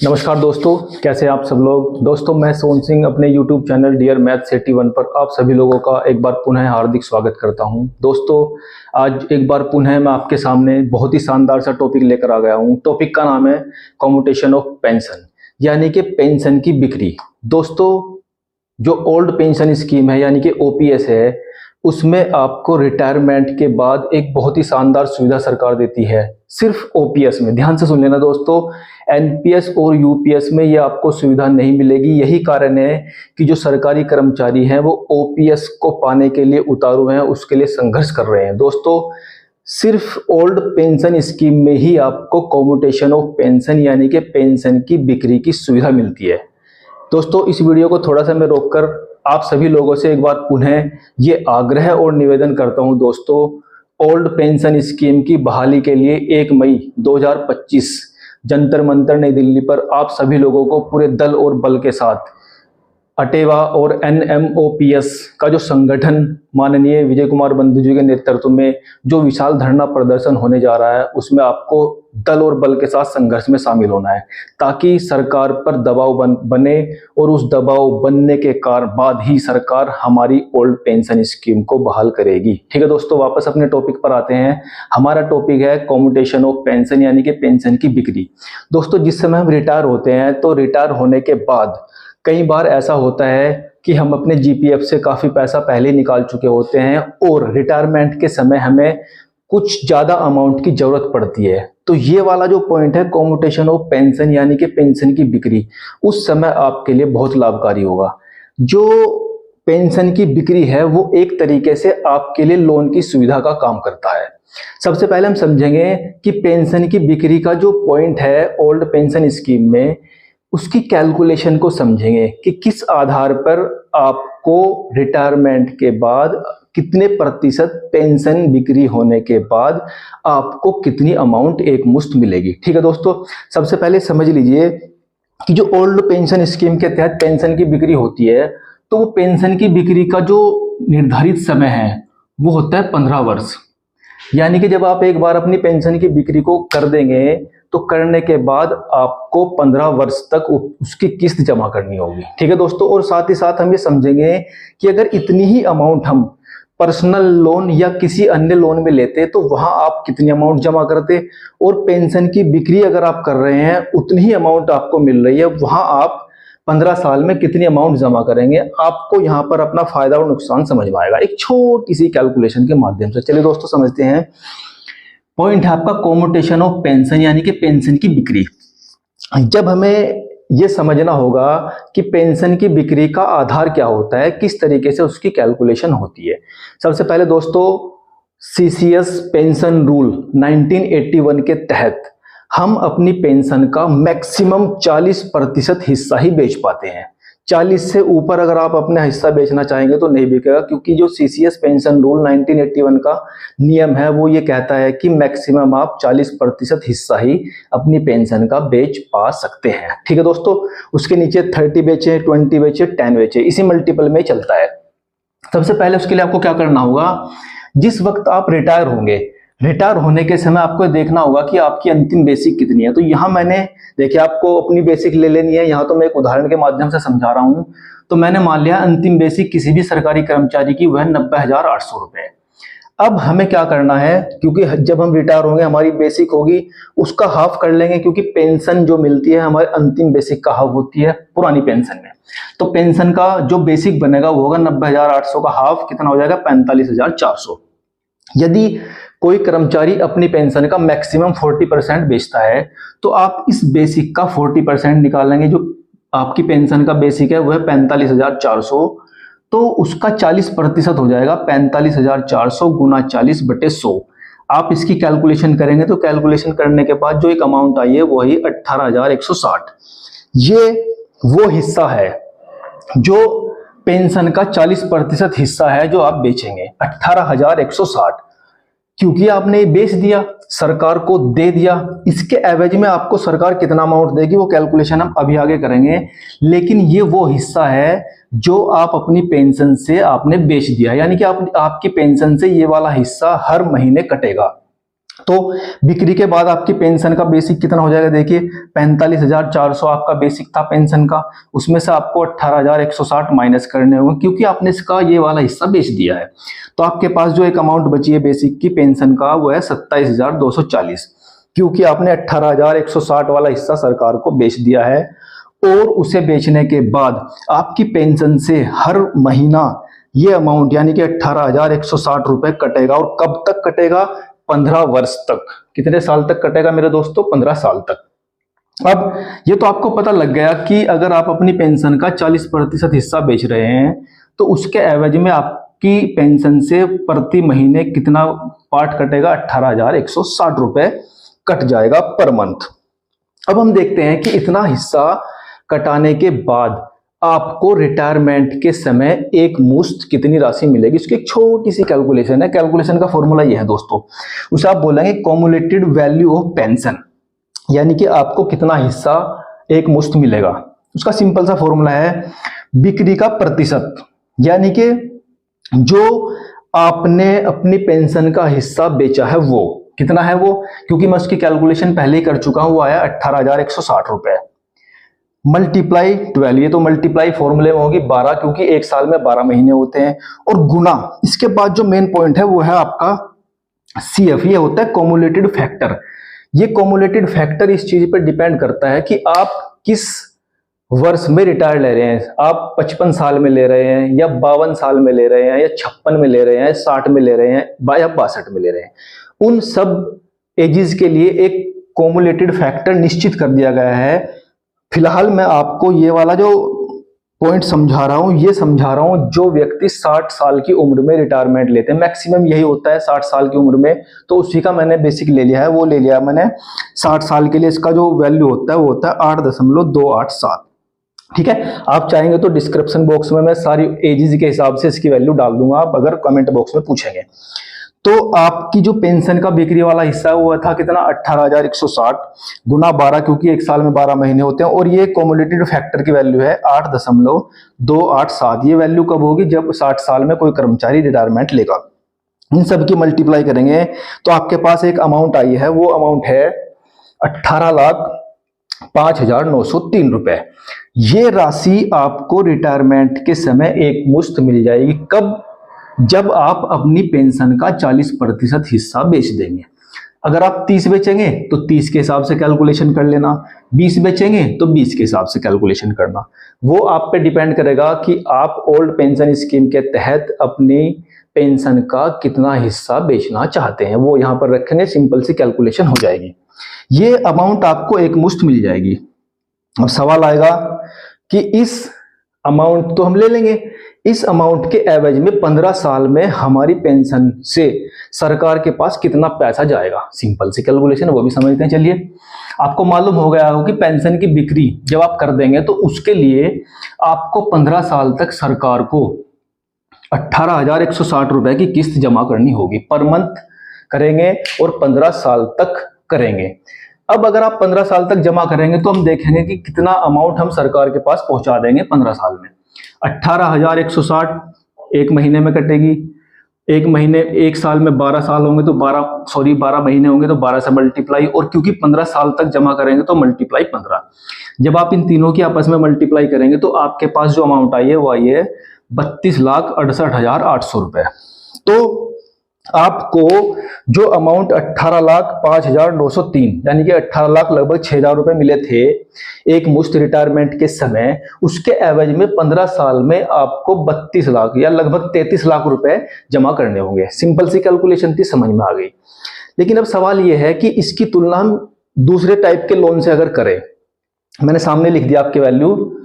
नमस्कार दोस्तों, कैसे हैं आप सब लोग। दोस्तों, मैं सोन सिंह अपने YouTube चैनल डियर मैथ्स 81 पर आप सभी लोगों का एक बार पुनः हार्दिक स्वागत करता हूं। दोस्तों, आज एक बार पुनः मैं आपके सामने बहुत ही शानदार सा टॉपिक लेकर आ गया हूं। टॉपिक का नाम है कम्यूटेशन ऑफ पेंशन, यानी कि पेंशन की बिक्री। दोस्तों, जो ओल्ड पेंशन स्कीम है यानी कि ओपीएस है, उसमें आपको रिटायरमेंट के बाद एक बहुत ही शानदार सुविधा सरकार देती है। सिर्फ ओपीएस में, ध्यान से सुन लेना दोस्तों, एनपीएस और यूपीएस में ये आपको सुविधा नहीं मिलेगी। यही कारण है कि जो सरकारी कर्मचारी हैं वो ओपीएस को पाने के लिए उतारू हैं, उसके लिए संघर्ष कर रहे हैं। दोस्तों, सिर्फ ओल्ड पेंशन स्कीम में ही आपको कम्यूटेशन ऑफ पेंशन यानी कि पेंशन की बिक्री की सुविधा मिलती है। दोस्तों, इस वीडियो को थोड़ा सा मैं रोककर आप सभी लोगों से एक बार पुनः ये आग्रह और निवेदन करता हूं। दोस्तों, ओल्ड पेंशन स्कीम की बहाली के लिए 1 मई 2025 जंतर मंतर नई दिल्ली पर आप सभी लोगों को पूरे दल और बल के साथ अटेवा और एनएमओपीएस का जो संगठन माननीय विजय कुमार बंधु जी के नेतृत्व में जो विशाल धरना प्रदर्शन होने जा रहा है, उसमें आपको दल और बल के साथ संघर्ष में शामिल होना है, ताकि सरकार पर दबाव बने और उस दबाव बनने के बाद ही सरकार हमारी ओल्ड पेंशन स्कीम को बहाल करेगी। ठीक है दोस्तों, वापस अपने टॉपिक पर आते हैं। हमारा टॉपिक है कम्यूटेशन ऑफ पेंशन यानी कि पेंशन की बिक्री। दोस्तों, जिस समय हम रिटायर होते हैं तो रिटायर होने के बाद कई बार ऐसा होता है कि हम अपने जीपीएफ से काफी पैसा पहले निकाल चुके होते हैं और रिटायरमेंट के समय हमें कुछ ज्यादा अमाउंट की जरूरत पड़ती है। तो ये वाला जो पॉइंट है कम्यूटेशन ऑफ पेंशन यानी कि पेंशन की बिक्री, उस समय आपके लिए बहुत लाभकारी होगा। जो पेंशन की बिक्री है वो एक तरीके से आपके लिए लोन की सुविधा का काम करता है। सबसे पहले हम समझेंगे कि पेंशन की बिक्री का जो पॉइंट है ओल्ड पेंशन स्कीम में, उसकी कैलकुलेशन को समझेंगे कि किस आधार पर आपको रिटायरमेंट के बाद कितने प्रतिशत पेंशन बिक्री होने के बाद आपको कितनी अमाउंट एक मुश्त मिलेगी। ठीक है दोस्तों, सबसे पहले समझ लीजिए कि जो ओल्ड पेंशन स्कीम के तहत पेंशन की बिक्री होती है, तो वो पेंशन की बिक्री का जो निर्धारित समय है वो होता है 15 वर्ष। यानी कि जब आप एक बार अपनी पेंशन की बिक्री को कर देंगे तो करने के बाद आपको 15 वर्ष तक उसकी किस्त जमा करनी होगी। ठीक है दोस्तों, और साथ ही साथ हम ये समझेंगे कि अगर इतनी ही अमाउंट हम पर्सनल लोन या किसी अन्य लोन में लेते तो वहां आप कितनी अमाउंट जमा करते, और पेंशन की बिक्री अगर आप कर रहे हैं उतनी ही अमाउंट आपको मिल रही है, वहां आप 15 साल में कितनी अमाउंट जमा करेंगे। आपको यहाँ पर अपना फायदा और नुकसान समझ में आएगा एक छोटी सी कैलकुलेशन के माध्यम से। चलिए दोस्तों, समझते हैं। पॉइंट है आपका कम्यूटेशन ऑफ पेंशन यानी कि पेंशन की बिक्री। जब हमें यह समझना होगा कि पेंशन की बिक्री का आधार क्या होता है, किस तरीके से उसकी कैलकुलेशन होती है। सबसे पहले दोस्तों, सीसीएस पेंशन रूल 1981 के तहत हम अपनी पेंशन का मैक्सिमम 40% हिस्सा ही बेच पाते हैं। 40 से ऊपर अगर आप अपना हिस्सा बेचना चाहेंगे तो नहीं बिकेगा, क्योंकि जो सीसीएस पेंशन रूल 1981 का नियम है वो ये कहता है कि मैक्सिमम आप 40% हिस्सा ही अपनी पेंशन का बेच पा सकते हैं। ठीक है दोस्तों, उसके नीचे 30 बेचे, 20 बेचे, 10 बेचे, इसी मल्टीपल में चलता है। सबसे पहले उसके लिए आपको क्या करना होगा, जिस वक्त आप रिटायर होंगे, रिटायर होने के समय आपको देखना होगा कि आपकी अंतिम बेसिक कितनी है। तो यहां मैंने देखिए आपको अपनी बेसिक ले लेनी है। यहां तो मैं एक उदाहरण के माध्यम से समझा रहा हूं। तो मैंने मान लिया अंतिम बेसिक किसी भी सरकारी कर्मचारी की वह 90,800 रुपए। अब हमें क्या करना है, क्योंकि जब हम रिटायर होंगे हमारी बेसिक होगी उसका हाफ कर लेंगे, क्योंकि पेंशन जो मिलती है हमारे अंतिम बेसिक का हाफ होती है पुरानी पेंशन में। तो पेंशन का जो बेसिक बनेगा वो होगा 90,800 का हाफ कितना हो जाएगा, 45,400। यदि कोई कर्मचारी अपनी पेंशन का मैक्सिमम 40% बेचता है तो आप इस बेसिक का 40% निकालेंगे। जो आपकी पेंशन का बेसिक है वह 45,400, तो उसका 40% हो जाएगा 45,400 गुना 40/100। आप इसकी कैलकुलेशन करेंगे तो कैलकुलेशन करने के बाद जो एक अमाउंट आई है वही 18,160। ये वो हिस्सा है जो पेंशन का 40% हिस्सा है जो आप बेचेंगे, 18,160। क्योंकि आपने ये बेच दिया, सरकार को दे दिया, इसके एवज में आपको सरकार कितना अमाउंट देगी वो कैलकुलेशन हम अभी आगे करेंगे। लेकिन ये वो हिस्सा है जो आप अपनी पेंशन से आपने बेच दिया, यानी कि आपकी पेंशन से ये वाला हिस्सा हर महीने कटेगा। तो बिक्री के बाद आपकी पेंशन का बेसिक कितना हो जाएगा, देखिए 45,400 आपका बेसिक था पेंशन का, उसमें से आपको 18,160 माइनस करने होंगे क्योंकि आपने इसका ये वाला हिस्सा बेच दिया है। तो आपके पास जो एक अमाउंट बची है बेसिक की पेंशन का वो है 27,240, क्योंकि आपने 18,160 वाला हिस्सा सरकार को बेच दिया है। और उसे बेचने के बाद आपकी पेंशन से हर महीना ये अमाउंट यानी कि 18,160 रुपए कटेगा। और कब तक कटेगा, 15 वर्ष तक। कितने साल तक कटेगा मेरे दोस्तों, 15 साल तक। अब ये तो आपको पता लग गया कि अगर आप अपनी पेंशन का 40% हिस्सा बेच रहे हैं तो उसके एवज में आपकी पेंशन से प्रति महीने कितना पार्ट कटेगा, 18,160 रुपए कट जाएगा पर मंथ। अब हम देखते हैं कि इतना हिस्सा कटाने के बाद आपको रिटायरमेंट के समय एक मुश्त कितनी राशि मिलेगी। इसकी एक छोटी सी कैलकुलेशन है। कैलकुलेशन का फॉर्मूला ये है दोस्तों, उसे आप बोलेंगे कॉम्युलेटेड वैल्यू ऑफ पेंशन, यानी कि आपको कितना हिस्सा एक मुश्त मिलेगा। उसका सिंपल सा फॉर्मूला है बिक्री का प्रतिशत, यानी कि जो आपने अपनी पेंशन का हिस्सा बेचा है वो कितना है वो, क्योंकि मैं उसकी कैलकुलेशन पहले ही कर चुका हूं, वो आया 18,160 रुपए मल्टीप्लाई 12, ये तो मल्टीप्लाई फॉर्मूले में होगी 12 क्योंकि एक साल में 12 महीने होते हैं, और गुना। इसके बाद जो मेन पॉइंट है वो है आपका CF, ये होता है कॉम्युलेटेड फैक्टर। ये कॉम्युलेटेड फैक्टर इस चीज पर डिपेंड करता है कि आप किस वर्ष में रिटायर ले रहे हैं। आप 55 साल में ले रहे हैं या 52 साल में ले रहे हैं या 56 में ले रहे हैं, 60 में ले रहे हैं या 62 में ले रहे हैं। उन सब एजेस के लिए एक कॉम्युलेटेड फैक्टर निश्चित कर दिया गया है। फिलहाल मैं आपको ये वाला जो पॉइंट समझा रहा हूं, ये समझा रहा हूं जो व्यक्ति 60 साल की उम्र में रिटायरमेंट लेते हैं, मैक्सिमम यही होता है 60 साल की उम्र में, तो उसी का मैंने बेसिक ले लिया है, वो ले लिया मैंने 60 साल के लिए। इसका जो वैल्यू होता है वो होता है 8.287। ठीक है, आप चाहेंगे तो डिस्क्रिप्शन बॉक्स में मैं सारी एजेस के हिसाब से इसकी वैल्यू डाल दूंगा, आप अगर कमेंट बॉक्स में पूछेंगे। तो आपकी जो पेंशन का बिक्री वाला हिस्सा है वो था कितना, 18,160 गुना 12, क्योंकि एक साल में 12 महीने होते हैं, और ये कॉम्युलेटेड फैक्टर की वैल्यू है 8.287। ये वैल्यू कब होगी, जब 60 साल में कोई कर्मचारी रिटायरमेंट लेगा। इन सब की मल्टीप्लाई करेंगे तो आपके पास एक अमाउंट आई है, वो अमाउंट है 18,05,903 रुपए। ये राशि आपको रिटायरमेंट के समय एक मुश्त मिल जाएगी। कब, जब आप अपनी पेंशन का 40% हिस्सा बेच देंगे। अगर आप 30 बेचेंगे तो 30 के हिसाब से कैलकुलेशन कर लेना, 20 बेचेंगे तो 20 के हिसाब से कैलकुलेशन करना। वो आप पे डिपेंड करेगा कि आप ओल्ड पेंशन स्कीम के तहत अपनी पेंशन का कितना हिस्सा बेचना चाहते हैं, वो यहां पर रखेंगे, सिंपल सी कैलकुलेशन हो जाएगी। ये अमाउंट आपको एक मुश्त मिल जाएगी। अब सवाल आएगा कि इस अमाउंट तो हम ले लेंगे, इस अमाउंट के एवज में 15 साल में हमारी पेंशन से सरकार के पास कितना पैसा जाएगा। सिंपल सी कैलकुलेशन, वो भी समझते हैं। चलिए, आपको मालूम हो गया हो कि पेंशन की बिक्री जब आप कर देंगे तो उसके लिए आपको 15 साल तक सरकार को 18,160 रुपए की किस्त जमा करनी होगी। पर मंथ करेंगे और 15 साल तक करेंगे। अब अगर आप 15 साल तक जमा करेंगे तो हम देखेंगे कि कितना अमाउंट हम सरकार के पास पहुंचा देंगे 15 साल में। 18,160 एक महीने में कटेगी, एक महीने, एक साल में 12 साल होंगे तो 12 महीने होंगे तो 12 से मल्टीप्लाई, और क्योंकि 15 साल तक जमा करेंगे तो मल्टीप्लाई 15। जब आप इन तीनों की आपस में मल्टीप्लाई करेंगे तो आपके पास जो अमाउंट आई है वो आई है 32,68,800 रुपए। तो आपको जो अमाउंट 18,05,903 यानी कि 18 लाख लगभग 6,000 रुपए मिले थे एक मुश्त रिटायरमेंट के समय, उसके एवज में 15 साल में आपको 32 लाख या लगभग 33 लाख रुपए जमा करने होंगे। सिंपल सी कैलकुलेशन थी, समझ में आ गई। लेकिन अब सवाल यह है कि इसकी तुलना हम दूसरे टाइप के लोन से अगर करें, मैंने सामने लिख दिया आपके वैल्यू।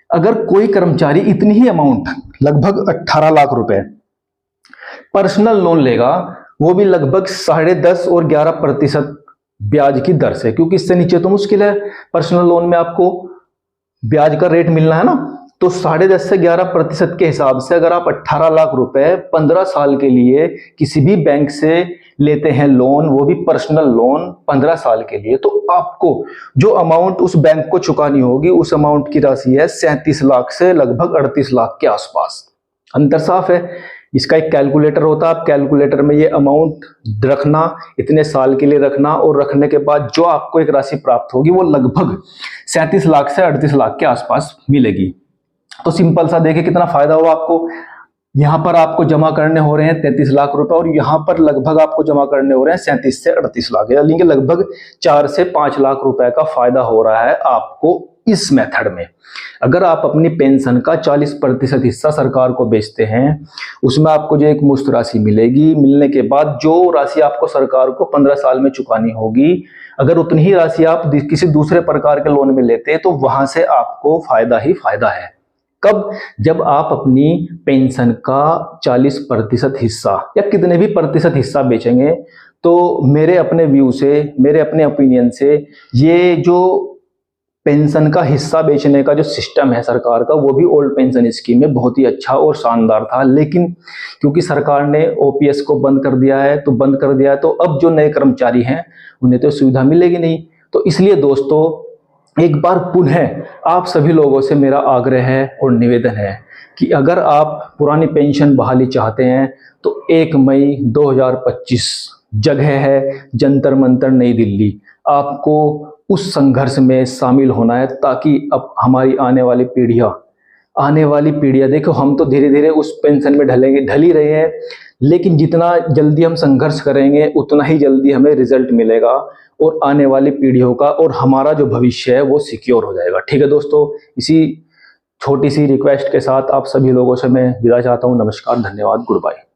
अगर कोई कर्मचारी इतनी ही अमाउंट लगभग 18 लाख रुपए पर्सनल लोन लेगा, वो भी लगभग 10.5 और 11% ब्याज की दर से, क्योंकि इससे नीचे तो मुश्किल है पर्सनल लोन में आपको ब्याज का रेट मिलना है ना। तो 10.5 से 11% के हिसाब से अगर आप 18 लाख रुपए 15 साल के लिए किसी भी बैंक से लेते हैं लोन, वो भी पर्सनल लोन 15 साल के लिए, तो आपको जो अमाउंट उस बैंक को चुकानी होगी उस अमाउंट की राशि है 37 लाख से लगभग 38 लाख के आसपास। अंतर साफ है। इसका एक कैलकुलेटर होता है, आप कैलकुलेटर में ये अमाउंट रखना, इतने साल के लिए रखना, और रखने के बाद जो आपको एक राशि प्राप्त होगी वो लगभग 37 लाख से 38 लाख के आसपास मिलेगी। तो सिंपल सा देखिए कितना फायदा हुआ आपको। यहाँ पर आपको जमा करने हो रहे हैं 33 लाख रुपए, और यहाँ पर लगभग आपको जमा करने हो रहे हैं 37 से 38 लाख, यानी कि लगभग 4 से 5 लाख रुपए का फायदा हो रहा है आपको इस मेथड में। अगर आप अपनी पेंशन का 40% हिस्सा सरकार को बेचते हैं, उसमें आपको जो एक मुश्त राशि मिलेगी, मिलने के बाद जो राशि आपको सरकार को 15 साल में चुकानी होगी, अगर उतनी ही राशि आप किसी दूसरे प्रकार के लोन में लेते हैं तो वहां से आपको फायदा ही फायदा है। कब? जब आप अपनी पेंशन का 40% हिस्सा या कितने भी प्रतिशत हिस्सा बेचेंगे। तो मेरे अपने व्यू से, मेरे अपने ओपिनियन से, ये जो पेंशन का हिस्सा बेचने का जो सिस्टम है सरकार का, वो भी ओल्ड पेंशन स्कीम में बहुत ही अच्छा और शानदार था। लेकिन क्योंकि सरकार ने ओपीएस को बंद कर दिया है, तो अब जो नए कर्मचारी हैं उन्हें तो सुविधा मिलेगी नहीं। तो इसलिए दोस्तों एक बार पुनः आप सभी लोगों से मेरा आग्रह है और निवेदन है कि अगर आप पुरानी पेंशन बहाली चाहते हैं तो 1 मई 2025 जगह है जंतर मंतर नई दिल्ली, आपको उस संघर्ष में शामिल होना है, ताकि अब हमारी आने वाली पीढ़ियां देखो, हम तो धीरे धीरे उस पेंशन में ढल ही रहे हैं, लेकिन जितना जल्दी हम संघर्ष करेंगे उतना ही जल्दी हमें रिजल्ट मिलेगा, और आने वाली पीढ़ियों का और हमारा जो भविष्य है वो सिक्योर हो जाएगा। ठीक है दोस्तों, इसी छोटी सी रिक्वेस्ट के साथ आप सभी लोगों से मैं विदा चाहता हूँ। नमस्कार, धन्यवाद, गुड बाय।